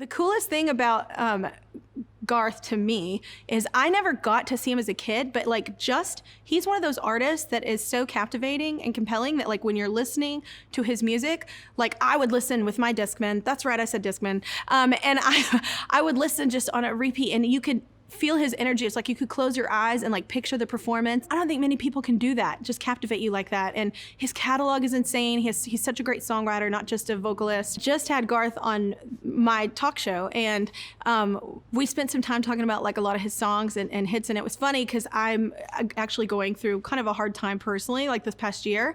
The coolest thing about Garth to me is I never got to see him as a kid, but like he's one of those artists that is so captivating and compelling that like when you're listening to his music, like I would listen with my Discman. That's right, I said Discman. And I would listen just on a repeat, and you could feel his energy. It's like you could close your eyes and like picture the performance. I don't think many people can do that, just captivate you like that. And his catalog is insane. He's such a great songwriter, not just a vocalist. Just had Garth on my talk show, and we spent some time talking about like a lot of his songs and hits, and it was funny because I'm actually going through kind of a hard time personally, like this past year.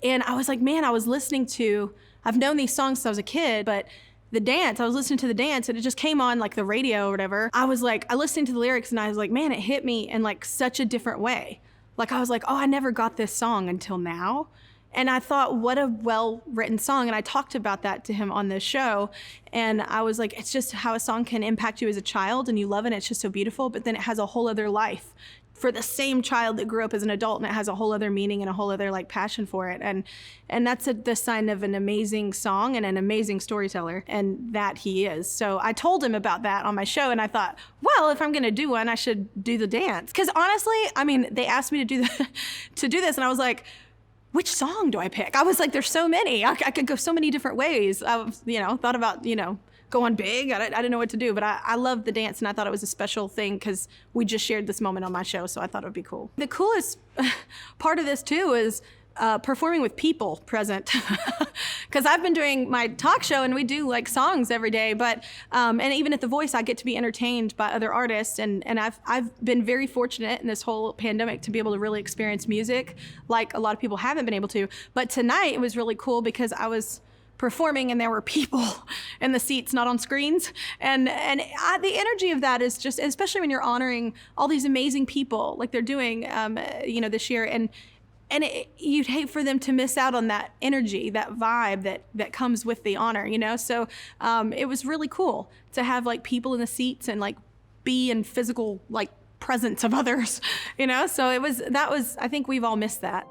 And I was like, man, I've known these songs since I was a kid, but I was listening to the dance and it just came on like the radio or whatever. I listened to the lyrics and I was like, man, it hit me in like such a different way. Like I was like, oh, I never got this song until now. And I thought, what a well-written song. And I talked about that to him on this show. And I was like, it's just how a song can impact you as a child and you love it and it's just so beautiful, but then it has a whole other life for the same child that grew up as an adult, and it has a whole other meaning and a whole other like passion for it. And that's the sign of an amazing song and an amazing storyteller, and that he is. So I told him about that on my show, and I thought, well, if I'm gonna do one, I should do the dance. Because honestly, I mean, they asked me to do this, and I was like, which song do I pick? I was like, there's so many. I could go so many different ways. I thought about, going big. I didn't know what to do, but I love the dance, and I thought it was a special thing because we just shared this moment on my show, so I thought it would be cool. The coolest part of this too is performing with people present, because I've been doing my talk show and we do like songs every day, but and even at The Voice I get to be entertained by other artists, and I've been very fortunate in this whole pandemic to be able to really experience music like a lot of people haven't been able to. But tonight it was really cool because I was performing and there were people in the seats, not on screens. And the energy of that is just, especially when you're honoring all these amazing people like they're doing, this year. And you'd hate for them to miss out on that energy, that vibe that comes with the honor, So it was really cool to have like people in the seats and like be in physical like presence of others, So I think we've all missed that.